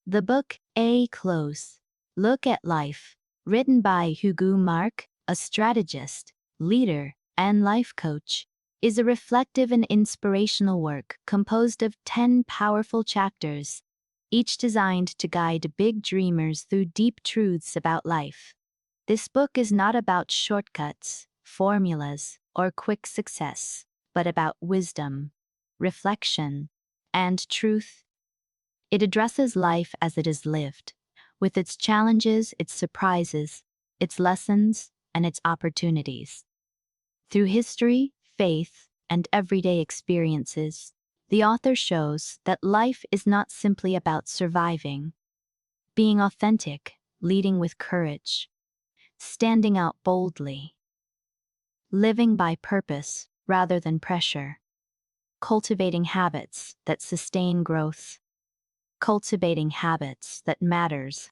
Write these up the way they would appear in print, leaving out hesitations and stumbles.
The book A Close Look at Life, written by Tugume Mark, a strategist, leader, and life coach, is a reflective and inspirational work composed of 10 powerful chapters, each designed to guide big dreamers through deep truths about life. This book is not about shortcuts, formulas, or quick success, but about wisdom, reflection, and truth. It addresses life as it is lived, with its challenges, its surprises, its lessons, and its opportunities. Through history, faith, and everyday experiences, the author shows that life is not simply about surviving, being authentic, leading with courage, standing out boldly, living by purpose rather than pressure, cultivating habits that sustain growth, cultivating habits that matters.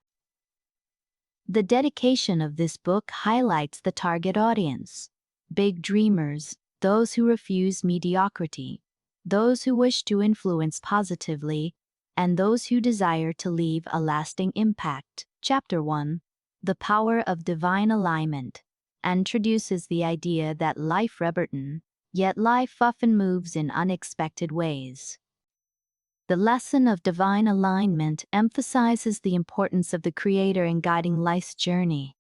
The dedication of this book highlights the target audience: big dreamers, those who refuse mediocrity, those who wish to influence positively, and those who desire to leave a lasting impact. Chapter 1: The Power of Divine Alignment introduces the idea that life reburden, yet life often moves in unexpected ways. The lesson of divine alignment emphasizes the importance of the Creator in guiding life's journey.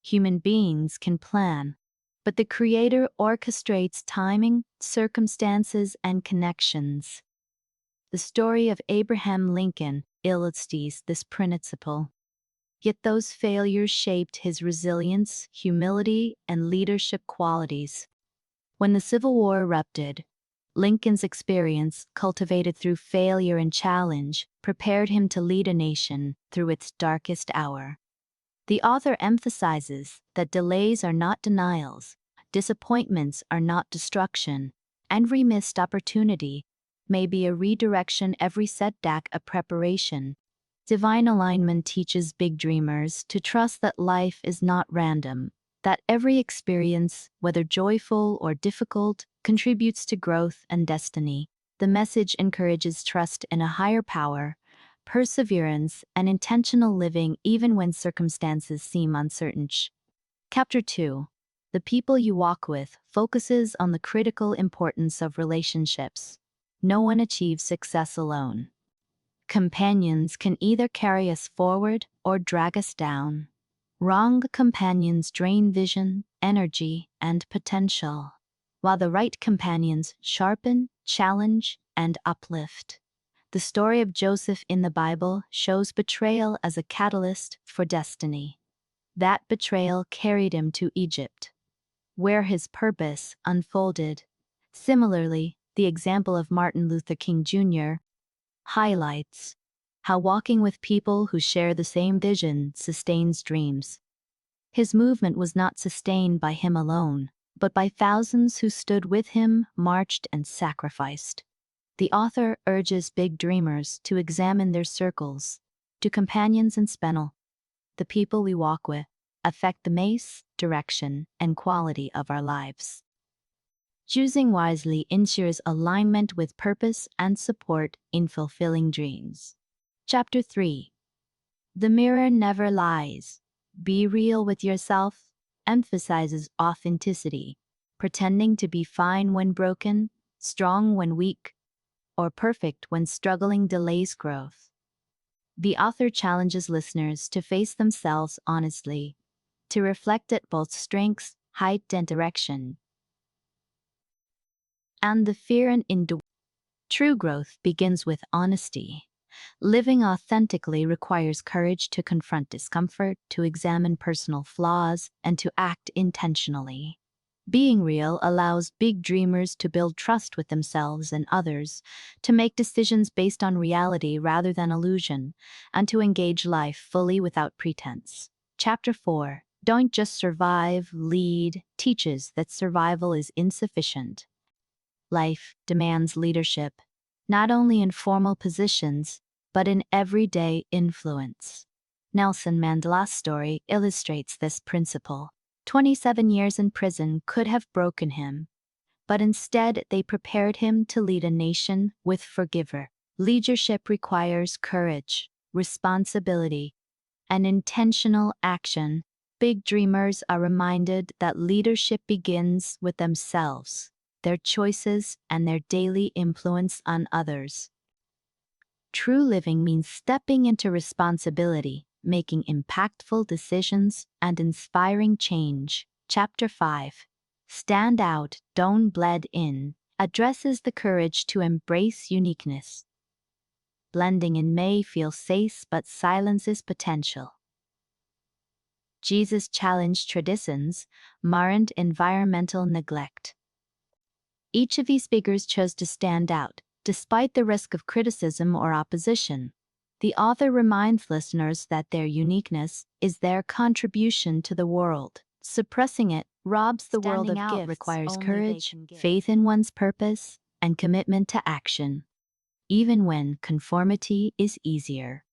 Human beings can plan, but the Creator orchestrates timing, circumstances, and connections. The story of Abraham Lincoln illustrates this principle. Yet those failures shaped his resilience, humility, and leadership qualities. When the Civil War erupted, Lincoln's experience, cultivated through failure and challenge, prepared him to lead a nation through its darkest hour. The author emphasizes that delays are not denials, disappointments are not destruction, and every missed opportunity may be a redirection, every setback a preparation. Divine alignment teaches big dreamers to trust that life is not random, that every experience, whether joyful or difficult, contributes to growth and destiny. The message encourages trust in a higher power, perseverance, and intentional living even when circumstances seem uncertain. Chapter 2: The People You Walk With focuses on the critical importance of relationships. No one achieves success alone. Companions can either carry us forward or drag us down. Wrong companions drain vision, energy, and potential, while the right companions sharpen, challenge, and uplift. The story of Joseph in the Bible shows betrayal as a catalyst for destiny. That betrayal carried him to Egypt, where his purpose unfolded. Similarly, the example of Martin Luther King Jr. highlights how walking with people who share the same vision sustains dreams. His movement was not sustained by him alone, but by thousands who stood with him, marched, and sacrificed. The author urges big dreamers to examine their circles, to companions and spennel. The people we walk with affect the pace, direction, and quality of our lives. Choosing wisely ensures alignment with purpose and support in fulfilling dreams. Chapter 3: The Mirror Never Lies. Be Real with Yourself emphasizes authenticity. Pretending to be fine when broken, strong when weak, or perfect when struggling delays growth. The author challenges listeners to face themselves honestly, to reflect at both strengths, height, and direction, and the fear and endurance. True growth begins with honesty. Living authentically requires courage to confront discomfort, to examine personal flaws, and to act intentionally. Being real allows big dreamers to build trust with themselves and others, to make decisions based on reality rather than illusion, and to engage life fully without pretense. Chapter 4: Don't Just Survive, Lead teaches that survival is insufficient. Life demands leadership, not only in formal positions, but in everyday influence. Nelson Mandela's story illustrates this principle. 27 years in prison could have broken him, but instead they prepared him to lead a nation with forgiveness. Leadership requires courage, responsibility, and intentional action. Big dreamers are reminded that leadership begins with themselves, their choices, and their daily influence on others. True living means stepping into responsibility, making impactful decisions, and inspiring change. Chapter 5. Stand Out, Don't Blend In, addresses the courage to embrace uniqueness. Blending in may feel safe, but silences potential. Jesus challenged traditions, marred environmental neglect. Each of these figures chose to stand out, despite the risk of criticism or opposition. The author reminds listeners that their uniqueness is their contribution to the world. Suppressing it robs the world of gifts, requires courage, faith in one's purpose, and commitment to action, even when conformity is easier.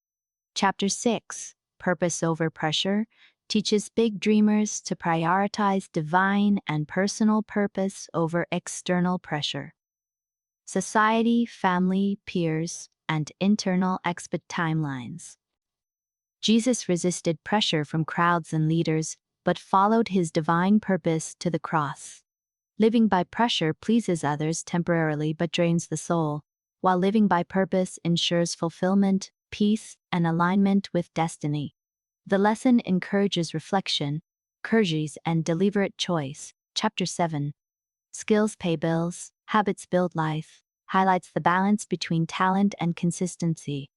Chapter 6, Purpose Over Pressure, teaches big dreamers to prioritize divine and personal purpose over external pressure. Society, family, peers, and internal expect timelines. Jesus resisted pressure from crowds and leaders, but followed his divine purpose to the cross. Living by pressure pleases others temporarily but drains the soul, while living by purpose ensures fulfillment, peace, and alignment with destiny. The lesson encourages reflection, courage, and deliberate choice. Chapter 7. Skills Pay Bills, Habits Build Life, highlights the balance between talent and consistency.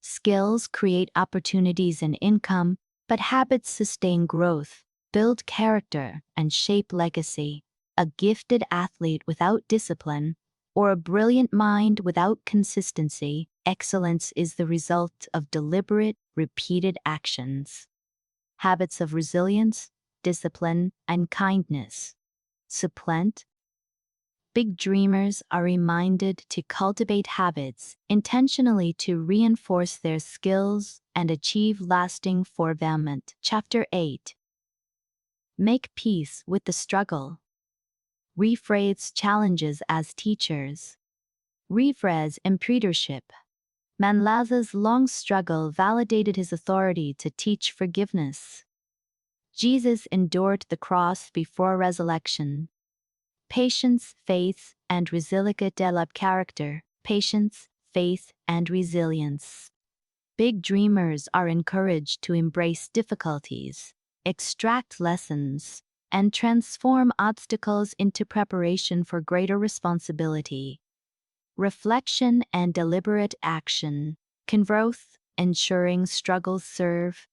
Skills create opportunities and income, but habits sustain growth, build character, and shape legacy. A gifted athlete without discipline, or a brilliant mind without consistency, excellence is the result of deliberate, repeated actions. Habits of resilience, discipline, and kindness. Supplant. Big dreamers are reminded to cultivate habits intentionally to reinforce their skills and achieve lasting fulfillment. Chapter 8. Make peace with the struggle. Rephrase challenges as teachers. Rephrase imprendership. Manlaza's long struggle validated his authority to teach forgiveness. Jesus endured the cross before resurrection. Patience, faith, and resilience develop character. Patience, faith, and resilience. Big dreamers are encouraged to embrace difficulties, extract lessons, and transform obstacles into preparation for greater responsibility. Reflection and deliberate action. Growth, ensuring struggles serve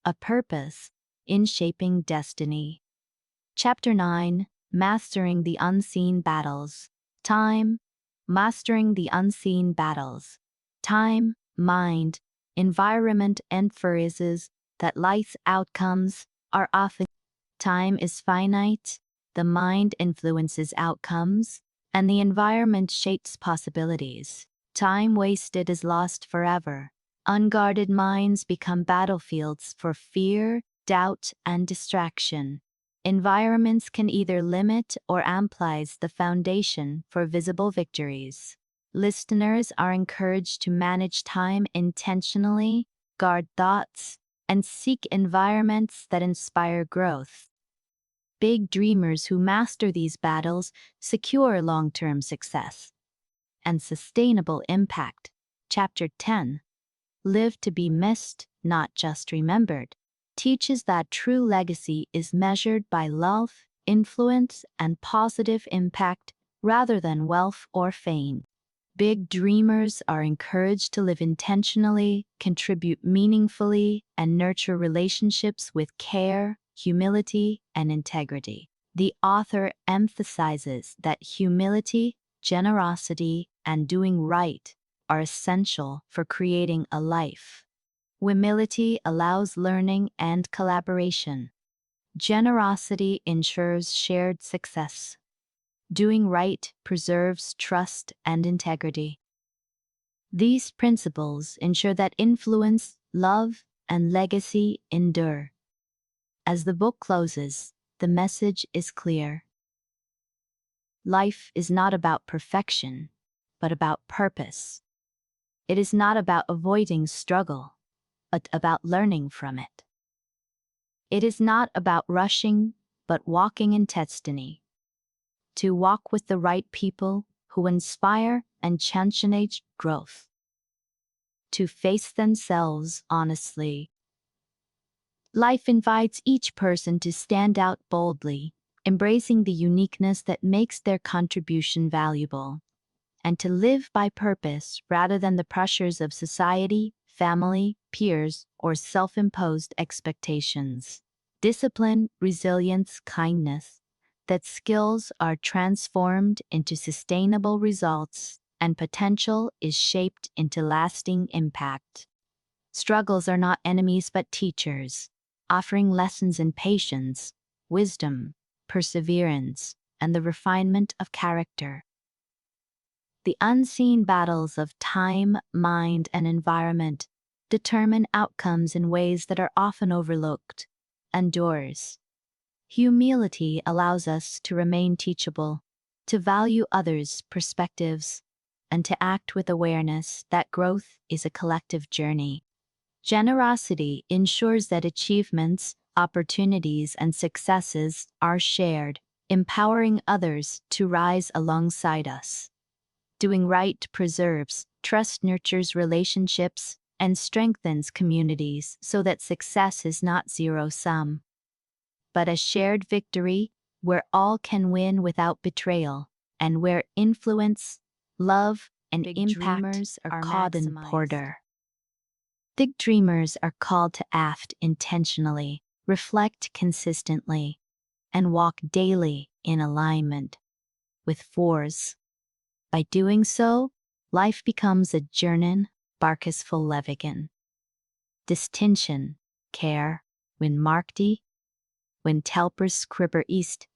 a purpose in shaping destiny. Chapter 9. Mastering the Unseen Battles. Time. Mastering the Unseen Battles. Time, mind, environment emphasizes that life's outcomes are often. Time is finite, the mind influences outcomes, and the environment shapes possibilities. Time wasted is lost forever. Unguarded minds become battlefields for fear, doubt, and distraction. Environments can either limit or amplify the foundation for visible victories. Listeners are encouraged to manage time intentionally, guard thoughts, and seek environments that inspire growth. Big dreamers who master these battles secure long-term success and sustainable impact. Chapter 10. Live to be missed, not just remembered, teaches that true legacy is measured by love, influence, and positive impact rather than wealth or fame. Big dreamers are encouraged to live intentionally, contribute meaningfully, and nurture relationships with care, humility, and integrity. The author emphasizes that humility, generosity, and doing right are essential for creating a life. Humility allows learning and collaboration. Generosity ensures shared success. Doing right preserves trust and integrity. These principles ensure that influence, love, and legacy endure. As the book closes, the message is clear. Life is not about perfection, but about purpose. It is not about avoiding struggle, but about learning from it. It is not about rushing, but walking in destiny. To walk with the right people who inspire and champion growth. To face themselves honestly. Life invites each person to stand out boldly, embracing the uniqueness that makes their contribution valuable, and to live by purpose rather than the pressures of society, family, peers, or self-imposed expectations. Discipline, resilience, kindness, that skills are transformed into sustainable results and potential is shaped into lasting impact. Struggles are not enemies but teachers, offering lessons in patience, wisdom, perseverance, and the refinement of character. The unseen battles of time, mind, and environment determine outcomes in ways that are often overlooked. Endures. Humility allows us to remain teachable, to value others' perspectives, and to act with awareness that growth is a collective journey. Generosity ensures that achievements, opportunities, and successes are shared, empowering others to rise alongside us. Doing right preserves, trust nurtures relationships, and strengthens communities so that success is not zero-sum, but a shared victory where all can win without betrayal, and where influence, love, and impact are called in order. Big dreamers are called to act intentionally, reflect consistently, and walk daily in alignment with force. By doing so, life becomes a journey, barkes full levigan. Distinction, care, when markti, when telpers scribber east,